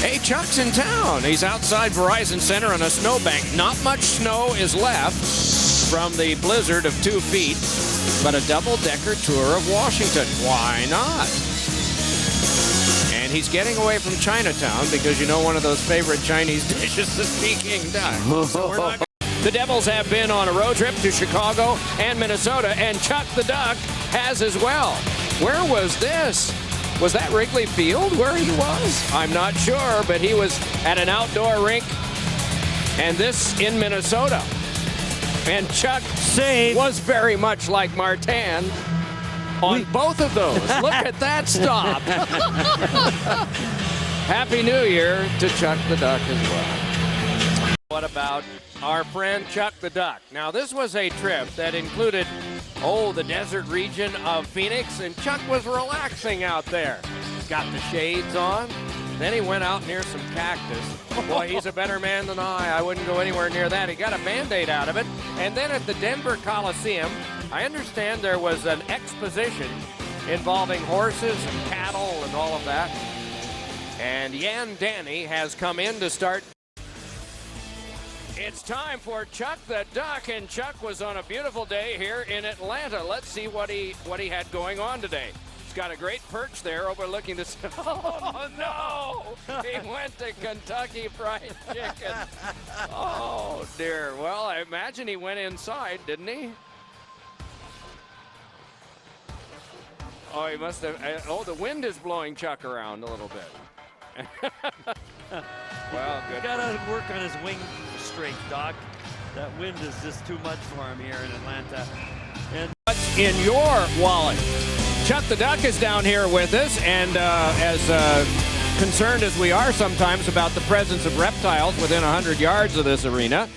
Hey, Chuck's in town. He's outside Verizon Center on a snowbank. Not much snow is left from the blizzard of 2 feet, but a double-decker tour of Washington. Why not? And he's getting away from Chinatown because, you know, one of those favorite Chinese dishes is Peking duck. So we're not. The Devils have been on a road trip to Chicago and Minnesota, and Chuck the Duck has as well. Where was this? Was that Wrigley Field where he was? I'm not sure, but he was at an outdoor rink, and this in Minnesota. And Chuck was very much like Martin on both of those. Look at that stop. Happy New Year to Chuck the Duck as well. What about our friend Chuck the Duck? Now, this was a trip that included, the desert region of Phoenix, and Chuck was relaxing out there. Got the shades on. Then he went out near some cactus. Boy, he's a better man than I wouldn't go anywhere near that. He got a Band-Aid out of it. And then at the Denver Coliseum, I understand there was an exposition involving horses and cattle and all of that. And Yan Danny has come in to start. It's time for Chuck the Duck, and Chuck was on a beautiful day here in Atlanta. Let's see what he had going on today. He's got a great perch there overlooking the. Oh no! He went to Kentucky Fried Chicken. Oh dear. Well, I imagine he went inside, didn't he? Oh, he must have. Oh, the wind is blowing Chuck around a little bit. Well, good. Got to work on his wing strength, Doc. That wind is just too much for him here in Atlanta. And what's in your wallet? Chuck the Duck is down here with us, and as concerned as we are sometimes about the presence of reptiles within 100 yards of this arena,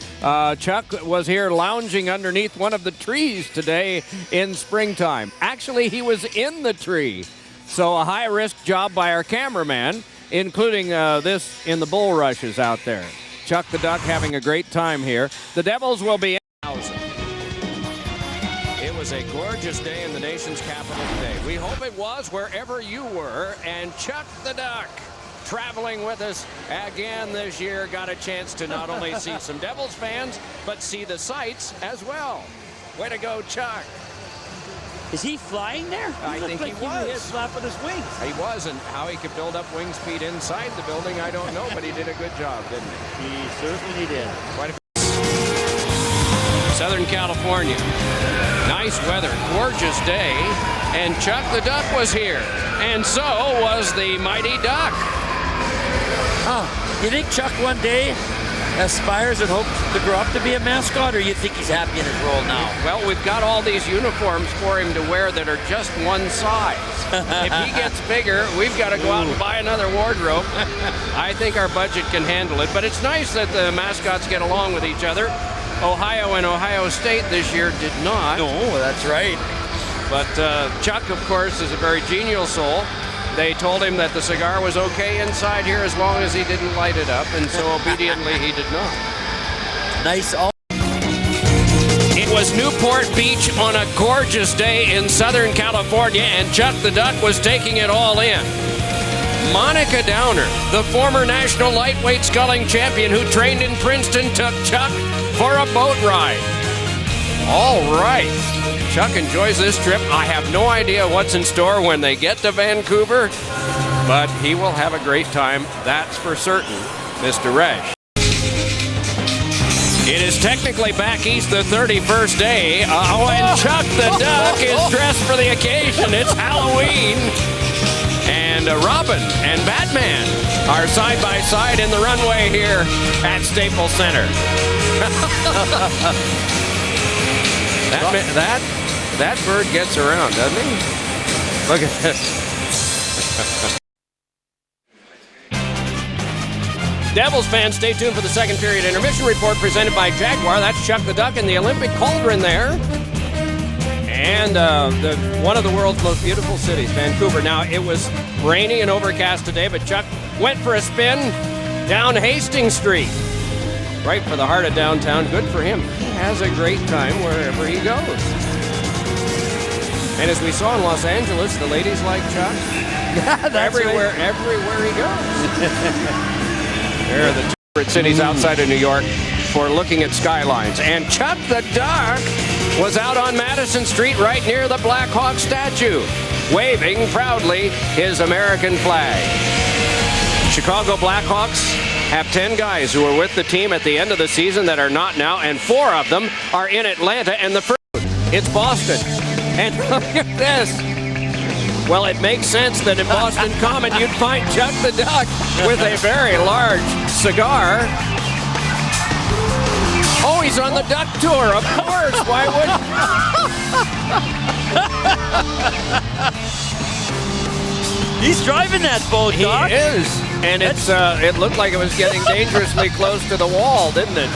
Chuck was here lounging underneath one of the trees today in springtime. Actually, he was in the tree, so a high-risk job by our cameraman, including this in the bull rushes out there. Chuck the Duck having a great time here. The Devils will be in. It was a gorgeous day in the nation's capital today. We hope it was wherever you were. And Chuck the Duck traveling with us again this year. Got a chance to not only see some Devils fans, but see the sights as well. Way to go, Chuck. is he flying there? I think he was. He was flapping his wings. He was, and how he could build up wing speed inside the building, I don't know, but he did a good job, didn't he? He certainly did. Quite a Southern California. Nice weather, gorgeous day, and Chuck the Duck was here, and so was the Mighty Duck. Oh, you think Chuck one day aspires and hopes to grow up to be a mascot, or you think he's happy in his role now? Well, we've got all these uniforms for him to wear that are just one size. If he gets bigger, we've got to go out and buy another wardrobe. I think our budget can handle it, but it's nice that the mascots get along with each other. Ohio and Ohio State this year did not. No, that's right. But Chuck, of course, is a very genial soul. They told him that the cigar was okay inside here as long as he didn't light it up, and so obediently he did not. Nice. It was Newport Beach on a gorgeous day in Southern California, and Chuck the Duck was taking it all in. Monica Downer, the former national lightweight sculling champion who trained in Princeton, took Chuck for a boat ride. All right. Chuck enjoys this trip. I have no idea what's in store when they get to Vancouver, but he will have a great time, that's for certain, Mr. Resch. It is technically back east the 31st day, and Chuck the Duck is dressed for the occasion. It's Halloween. And Robin and Batman are side by side in the runway here at Staples Center. That bird gets around, doesn't he? Look at this. Devils fans, stay tuned for the second period intermission report presented by Jaguar. That's Chuck the Duck in the Olympic cauldron there. And one of the world's most beautiful cities, Vancouver. Now, it was rainy and overcast today, but Chuck went for a spin down Hastings Street, right for the heart of downtown. Good for him. He has a great time wherever he goes. And as we saw in Los Angeles, the ladies like Chuck. Yeah, that's everywhere, right. everywhere he goes. They're the two favorite cities outside of New York for looking at skylines. And Chuck the Duck was out on Madison Street right near the Blackhawk statue, waving proudly his American flag. Chicago Blackhawks have 10 guys who were with the team at the end of the season that are not now, and 4 of them are in Atlanta, and the first, it's Boston. And look at this. Well, it makes sense that in Boston Common you'd find Chuck the Duck with a very large cigar. Oh, he's on the Duck Tour, of course. Why wouldn't He's driving that boat, Doc. He is. And it looked like it was getting dangerously close to the wall, didn't it?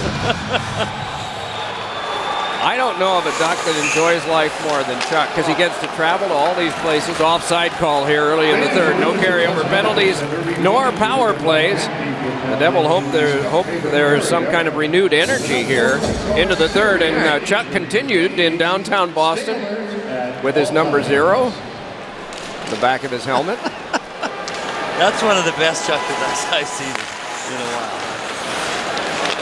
I don't know of a Duck that enjoys life more than Chuck, because he gets to travel to all these places. Offside call here early in the third. No carryover penalties, nor power plays. The Devil hope there's some kind of renewed energy here into the third. And Chuck continued in downtown Boston with his number 0. The back of his helmet. That's one of the best Chuck the Ducks I've seen in a while.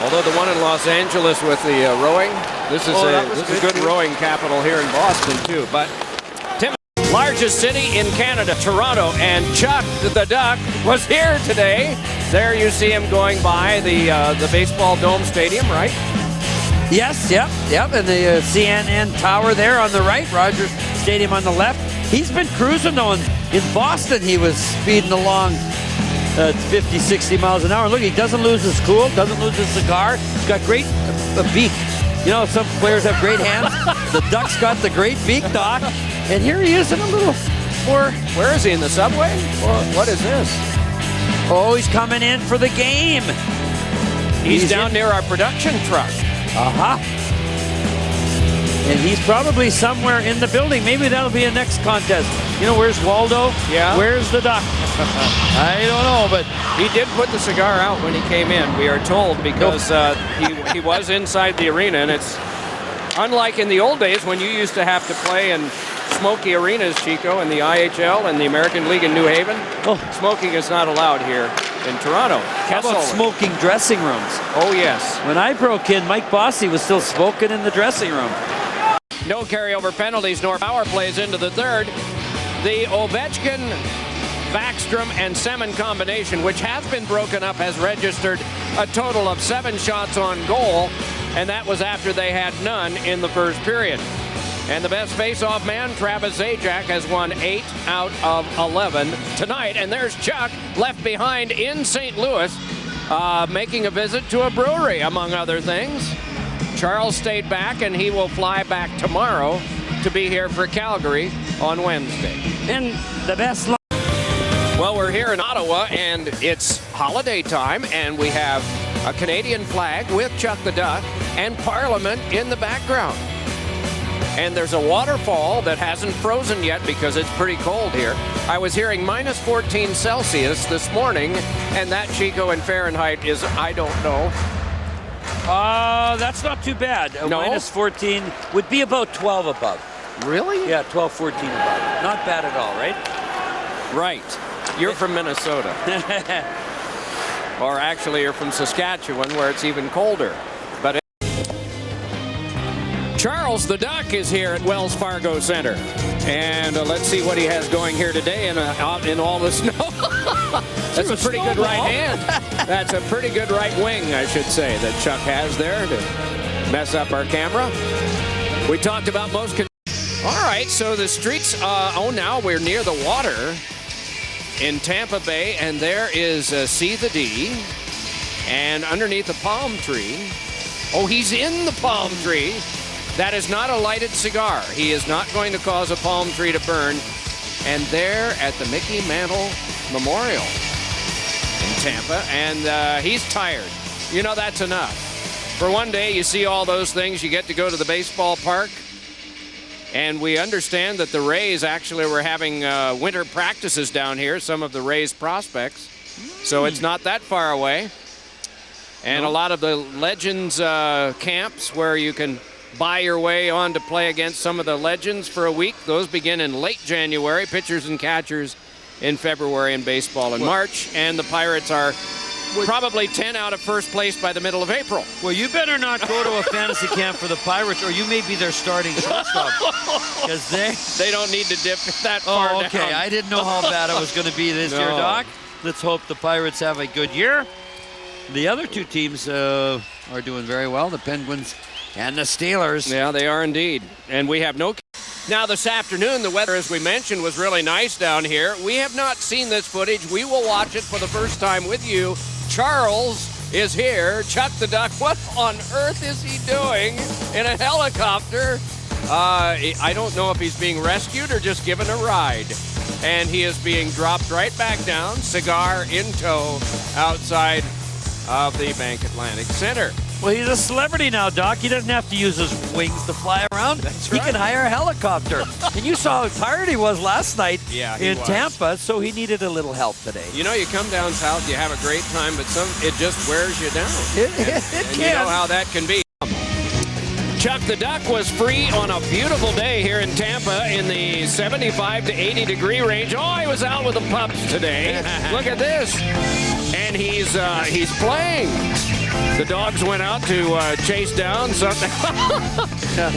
Although the one in Los Angeles with the rowing, this is a good rowing capital here in Boston too. But Tim, largest city in Canada, Toronto, and Chuck the Duck was here today. There you see him going by the baseball dome stadium, right? Yes, yep, and the CNN tower there on the right, Rogers Stadium on the left. He's been cruising though. In Boston, he was speeding along 50, 60 miles an hour. Look, he doesn't lose his cool, doesn't lose his cigar. He's got great beak. You know, some players have great hands. The Duck's got the great beak, Doc. And here he is in a little more. Where is he, in the subway? Or what is this? Oh, he's coming in for the game. He's down near our production truck. And he's probably somewhere in the building. Maybe that'll be a next contest. You know, where's Waldo? Yeah. Where's the Duck? I don't know, but he did put the cigar out when he came in, we are told, because he was inside the arena. And it's unlike in the old days when you used to have to play in smoky arenas, Chico, in the IHL and the American League in New Haven. Smoking is not allowed here in Toronto. How about smoking dressing rooms? Oh, yes. When I broke in, Mike Bossy was still smoking in the dressing room. No carryover penalties nor power plays into the third. The Ovechkin, Backstrom, and Semin combination, which has been broken up, has registered a total of 7 shots on goal, and that was after they had none in the first period. And the best face-off man, Travis Zajac, has won 8 out of 11 tonight. And there's Chuck, left behind in St. Louis, making a visit to a brewery, among other things. Charles stayed back, and he will fly back tomorrow to be here for Calgary on Wednesday. And the best luck. Well, we're here in Ottawa, and it's holiday time, and we have a Canadian flag with Chuck the Duck and Parliament in the background. And there's a waterfall that hasn't frozen yet because it's pretty cold here. I was hearing minus 14 Celsius this morning, and that, Chico, in Fahrenheit is, I don't know. That's not too bad. No? Minus 14 would be about 12 above. Really? Yeah, 12, 14 above. Not bad at all, right? Right. You're from Minnesota. Or actually, you're from Saskatchewan, where it's even colder. But Charles the Duck is here at Wells Fargo Center. And let's see what he has going here today out in all the snow. That's a pretty good right hand. That's a pretty good right wing, I should say, that Chuck has there to mess up our camera. We talked about most. All right, so the streets, now we're near the water in Tampa Bay, and there is See the D. And underneath the palm tree, he's in the palm tree. That is not a lighted cigar. He is not going to cause a palm tree to burn. And there at the Mickey Mantle Memorial in Tampa, and he's tired. You know, that's enough. For one day, you see all those things. You get to go to the baseball park. And we understand that the Rays actually were having winter practices down here, some of the Rays prospects. So it's not that far away. And a lot of the Legends camps where you can buy your way on to play against some of the legends for a week. Those begin in late January. Pitchers and catchers in February, and baseball in March. And the Pirates are probably 10 out of first place by the middle of April. Well, you better not go to a fantasy camp for the Pirates, or you may be their starting shortstop. Because they don't need to dip that far down. Okay. I didn't know how bad it was going to be this year, Doc. Let's hope the Pirates have a good year. The other two teams are doing very well, the Penguins and the Steelers. Yeah, they are indeed. And we have no... Now, this afternoon, the weather, as we mentioned, was really nice down here. We have not seen this footage. We will watch it for the first time with you. Charles is here. Chuck the Duck, what on earth is he doing in a helicopter? I don't know if he's being rescued or just given a ride. And he is being dropped right back down, cigar in tow, outside of the Bank Atlantic Center. Well, he's a celebrity now, Doc. He doesn't have to use his wings to fly around. That's right. He can hire a helicopter. And you saw how tired he was last night in was. Tampa, so he needed a little help today. You know, you come down south, you have a great time, but it just wears you down. It And can. you know how that can be. Chuck the Duck was free on a beautiful day here in Tampa in the 75 to 80 degree range. Oh, he was out with the pups today. Look at this. And he's playing. The dogs went out to chase down something.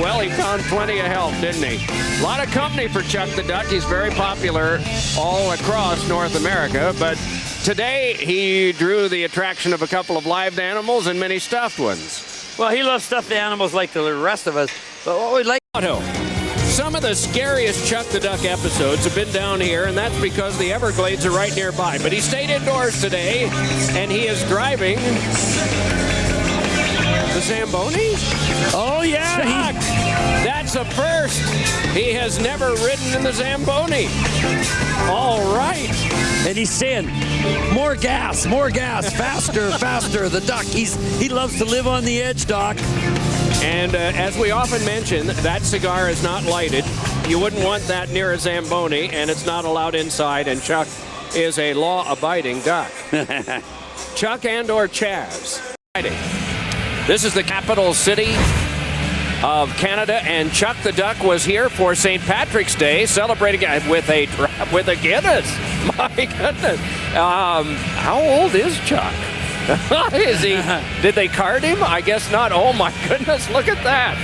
Well, he found plenty of help, didn't he? A lot of company for Chuck the Duck. He's very popular all across North America, but today he drew the attraction of a couple of live animals and many stuffed ones. Well, he loves stuffed animals like the rest of us. But what we like... Some of the scariest Chuck the Duck episodes have been down here, and that's because the Everglades are right nearby. But he stayed indoors today, and he is driving the Zamboni. Oh, yeah. Chuck, that's a first. He has never ridden in the Zamboni. All right. And he's saying, more gas, faster, faster. The Duck, he loves to live on the edge, Doc. And as we often mention, that cigar is not lighted. You wouldn't want that near a Zamboni, and it's not allowed inside, and Chuck is a law-abiding duck. Chuck and/or Chaz. This is the capital city of Canada, and Chuck the Duck was here for St. Patrick's Day, celebrating with a Guinness. My goodness. How old is Chuck? Is he? Did they card him? I guess not. Oh my goodness, look at that.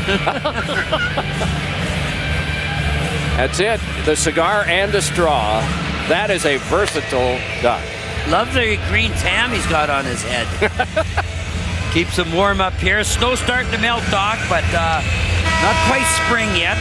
That's it. The cigar and a straw. That is a versatile duck. Love the green tam he's got on his head. Keeps him warm up here. Snow's starting to melt, Doc, but not quite spring yet.